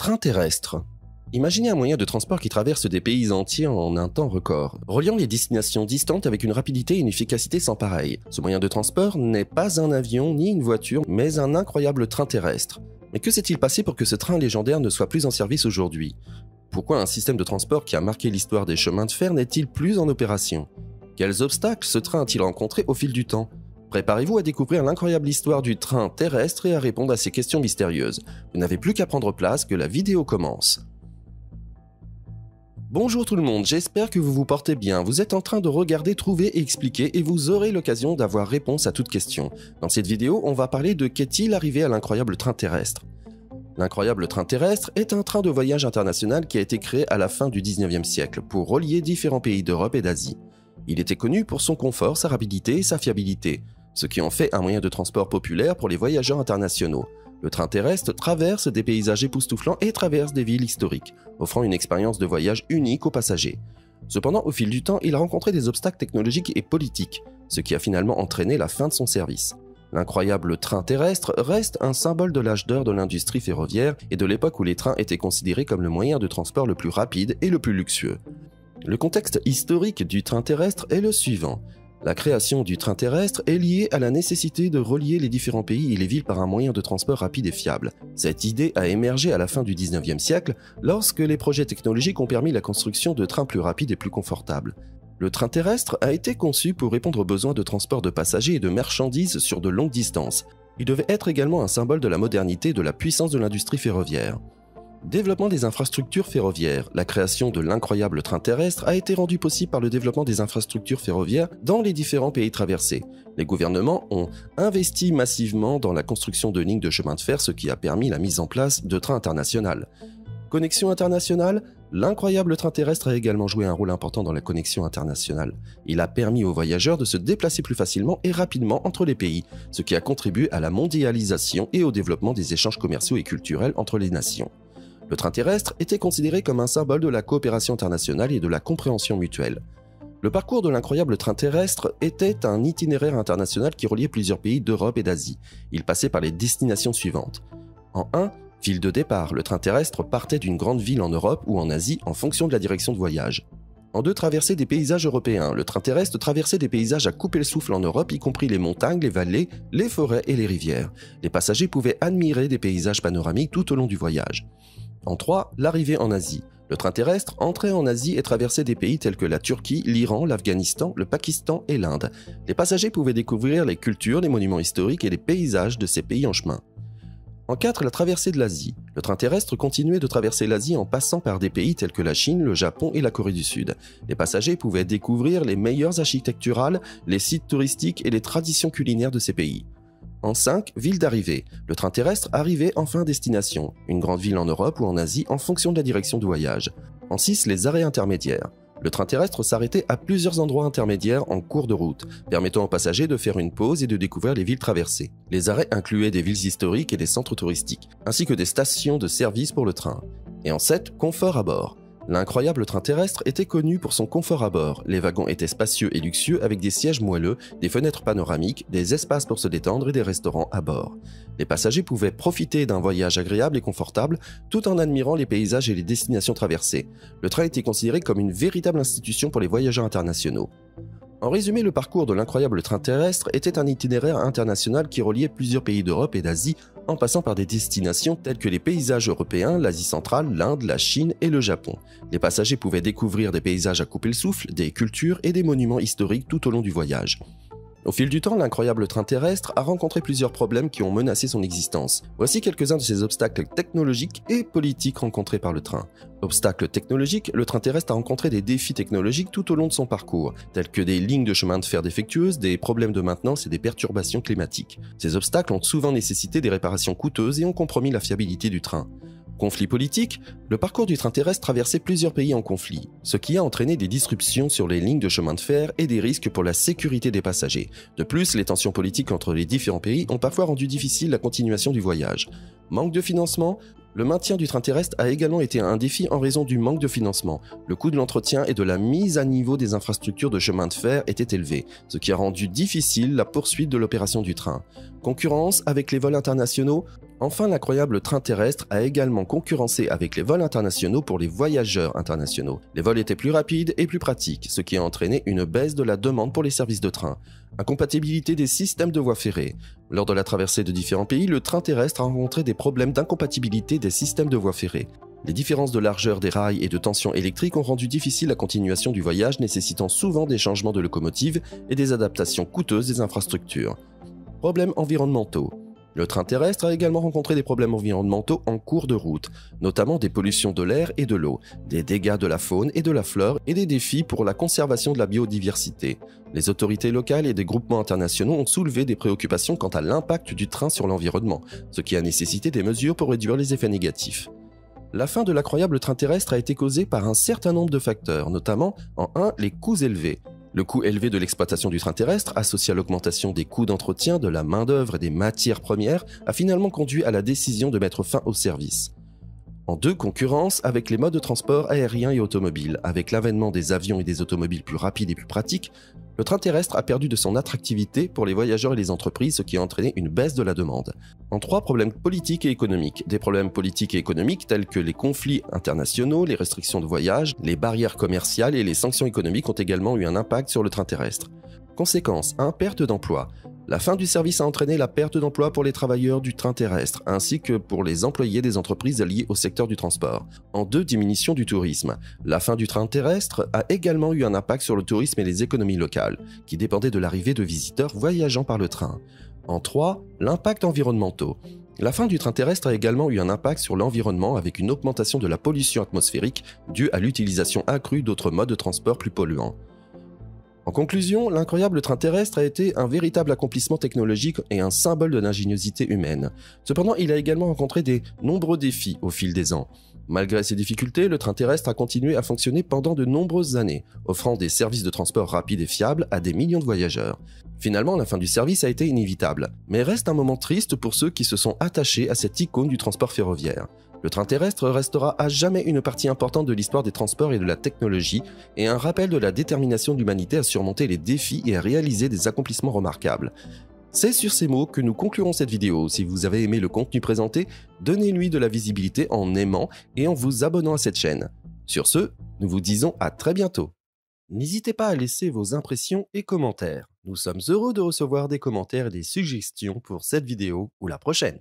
Train terrestre. Imaginez un moyen de transport qui traverse des pays entiers en un temps record, reliant les destinations distantes avec une rapidité et une efficacité sans pareil. Ce moyen de transport n'est pas un avion ni une voiture, mais un incroyable train terrestre. Mais que s'est-il passé pour que ce train légendaire ne soit plus en service aujourd'hui? Pourquoi un système de transport qui a marqué l'histoire des chemins de fer n'est-il plus en opération? Quels obstacles ce train a-t-il rencontré au fil du temps? Préparez-vous à découvrir l'incroyable histoire du train terrestre et à répondre à ces questions mystérieuses. Vous n'avez plus qu'à prendre place, que la vidéo commence. Bonjour tout le monde, j'espère que vous vous portez bien. Vous êtes en train de regarder, trouver et expliquer et vous aurez l'occasion d'avoir réponse à toute question. Dans cette vidéo, on va parler de qu'est-il arrivé à l'incroyable train terrestre. L'incroyable train terrestre est un train de voyage international qui a été créé à la fin du 19e siècle pour relier différents pays d'Europe et d'Asie. Il était connu pour son confort, sa rapidité et sa fiabilité, ce qui en fait un moyen de transport populaire pour les voyageurs internationaux. Le train terrestre traverse des paysages époustouflants et traverse des villes historiques, offrant une expérience de voyage unique aux passagers. Cependant, au fil du temps, il a rencontré des obstacles technologiques et politiques, ce qui a finalement entraîné la fin de son service. L'incroyable train terrestre reste un symbole de l'âge d'or de l'industrie ferroviaire et de l'époque où les trains étaient considérés comme le moyen de transport le plus rapide et le plus luxueux. Le contexte historique du train terrestre est le suivant. La création du train terrestre est liée à la nécessité de relier les différents pays et les villes par un moyen de transport rapide et fiable. Cette idée a émergé à la fin du 19e siècle, lorsque les projets technologiques ont permis la construction de trains plus rapides et plus confortables. Le train terrestre a été conçu pour répondre aux besoins de transport de passagers et de marchandises sur de longues distances. Il devait être également un symbole de la modernité et de la puissance de l'industrie ferroviaire. Développement des infrastructures ferroviaires. La création de l'incroyable train terrestre a été rendue possible par le développement des infrastructures ferroviaires dans les différents pays traversés. Les gouvernements ont investi massivement dans la construction de lignes de chemin de fer, ce qui a permis la mise en place de trains internationaux. Connexion internationale. L'incroyable train terrestre a également joué un rôle important dans la connexion internationale. Il a permis aux voyageurs de se déplacer plus facilement et rapidement entre les pays, ce qui a contribué à la mondialisation et au développement des échanges commerciaux et culturels entre les nations. Le train terrestre était considéré comme un symbole de la coopération internationale et de la compréhension mutuelle. Le parcours de l'incroyable train terrestre était un itinéraire international qui reliait plusieurs pays d'Europe et d'Asie. Il passait par les destinations suivantes. En 1, ville de départ, le train terrestre partait d'une grande ville en Europe ou en Asie en fonction de la direction de voyage. En 2, traversait des paysages européens. Le train terrestre traversait des paysages à couper le souffle en Europe, y compris les montagnes, les vallées, les forêts et les rivières. Les passagers pouvaient admirer des paysages panoramiques tout au long du voyage. En 3, l'arrivée en Asie. Le train terrestre entrait en Asie et traversait des pays tels que la Turquie, l'Iran, l'Afghanistan, le Pakistan et l'Inde. Les passagers pouvaient découvrir les cultures, les monuments historiques et les paysages de ces pays en chemin. En 4, la traversée de l'Asie. Le train terrestre continuait de traverser l'Asie en passant par des pays tels que la Chine, le Japon et la Corée du Sud. Les passagers pouvaient découvrir les meilleures architecturales, les sites touristiques et les traditions culinaires de ces pays. En 5, ville d'arrivée. Le train terrestre arrivait en fin destination, une grande ville en Europe ou en Asie en fonction de la direction du voyage. En 6, les arrêts intermédiaires. Le train terrestre s'arrêtait à plusieurs endroits intermédiaires en cours de route, permettant aux passagers de faire une pause et de découvrir les villes traversées. Les arrêts incluaient des villes historiques et des centres touristiques, ainsi que des stations de service pour le train. Et en 7, confort à bord. L'incroyable train terrestre était connu pour son confort à bord. Les wagons étaient spacieux et luxueux avec des sièges moelleux, des fenêtres panoramiques, des espaces pour se détendre et des restaurants à bord. Les passagers pouvaient profiter d'un voyage agréable et confortable tout en admirant les paysages et les destinations traversées. Le train était considéré comme une véritable institution pour les voyageurs internationaux. En résumé, le parcours de l'incroyable train terrestre était un itinéraire international qui reliait plusieurs pays d'Europe et d'Asie en passant par des destinations telles que les paysages européens, l'Asie centrale, l'Inde, la Chine et le Japon. Les passagers pouvaient découvrir des paysages à couper le souffle, des cultures et des monuments historiques tout au long du voyage. Au fil du temps, l'incroyable train terrestre a rencontré plusieurs problèmes qui ont menacé son existence. Voici quelques-uns de ces obstacles technologiques et politiques rencontrés par le train. Obstacles technologiques, le train terrestre a rencontré des défis technologiques tout au long de son parcours, tels que des lignes de chemin de fer défectueuses, des problèmes de maintenance et des perturbations climatiques. Ces obstacles ont souvent nécessité des réparations coûteuses et ont compromis la fiabilité du train. Conflit politique, le parcours du train terrestre traversait plusieurs pays en conflit, ce qui a entraîné des disruptions sur les lignes de chemin de fer et des risques pour la sécurité des passagers. De plus, les tensions politiques entre les différents pays ont parfois rendu difficile la continuation du voyage. Manque de financement, Le maintien du train terrestre a également été un défi en raison du manque de financement. Le coût de l'entretien et de la mise à niveau des infrastructures de chemin de fer était élevé, ce qui a rendu difficile la poursuite de l'opération du train. Concurrence avec les vols internationaux. Enfin, l'incroyable train terrestre a également concurrencé avec les vols internationaux pour les voyageurs internationaux. Les vols étaient plus rapides et plus pratiques, ce qui a entraîné une baisse de la demande pour les services de train. Incompatibilité des systèmes de voies ferrées. Lors de la traversée de différents pays, le train terrestre a rencontré des problèmes d'incompatibilité des systèmes de voies ferrées. Les différences de largeur des rails et de tension électrique ont rendu difficile la continuation du voyage, nécessitant souvent des changements de locomotives et des adaptations coûteuses des infrastructures. Problèmes environnementaux. Le train terrestre a également rencontré des problèmes environnementaux en cours de route, notamment des pollutions de l'air et de l'eau, des dégâts de la faune et de la flore et des défis pour la conservation de la biodiversité. Les autorités locales et des groupements internationaux ont soulevé des préoccupations quant à l'impact du train sur l'environnement, ce qui a nécessité des mesures pour réduire les effets négatifs. La fin de l'incroyable train terrestre a été causée par un certain nombre de facteurs, notamment en 1. Les coûts élevés. Le coût élevé de l'exploitation du train terrestre, associé à l'augmentation des coûts d'entretien, de la main-d'œuvre et des matières premières, a finalement conduit à la décision de mettre fin au service. En 2. Concurrence avec les modes de transport aérien et automobile. Avec l'avènement des avions et des automobiles plus rapides et plus pratiques, le train terrestre a perdu de son attractivité pour les voyageurs et les entreprises, ce qui a entraîné une baisse de la demande. En 3. Problèmes politiques et économiques. Des problèmes politiques et économiques tels que les conflits internationaux, les restrictions de voyage, les barrières commerciales et les sanctions économiques ont également eu un impact sur le train terrestre. Conséquence 1. Perte d'emploi. La fin du service a entraîné la perte d'emploi pour les travailleurs du train terrestre, ainsi que pour les employés des entreprises liées au secteur du transport. En 2. Diminution du tourisme. La fin du train terrestre a également eu un impact sur le tourisme et les économies locales, qui dépendaient de l'arrivée de visiteurs voyageant par le train. En 3. L'impact environnemental. La fin du train terrestre a également eu un impact sur l'environnement avec une augmentation de la pollution atmosphérique due à l'utilisation accrue d'autres modes de transport plus polluants. En conclusion, l'incroyable train terrestre a été un véritable accomplissement technologique et un symbole de l'ingéniosité humaine. Cependant, il a également rencontré de nombreux défis au fil des ans. Malgré ces difficultés, le train terrestre a continué à fonctionner pendant de nombreuses années, offrant des services de transport rapides et fiables à des millions de voyageurs. Finalement, la fin du service a été inévitable, mais reste un moment triste pour ceux qui se sont attachés à cette icône du transport ferroviaire. Le train terrestre restera à jamais une partie importante de l'histoire des transports et de la technologie, et un rappel de la détermination de l'humanité à surmonter les défis et à réaliser des accomplissements remarquables. C'est sur ces mots que nous conclurons cette vidéo. Si vous avez aimé le contenu présenté, donnez-lui de la visibilité en aimant et en vous abonnant à cette chaîne. Sur ce, nous vous disons à très bientôt. N'hésitez pas à laisser vos impressions et commentaires. Nous sommes heureux de recevoir des commentaires et des suggestions pour cette vidéo ou la prochaine.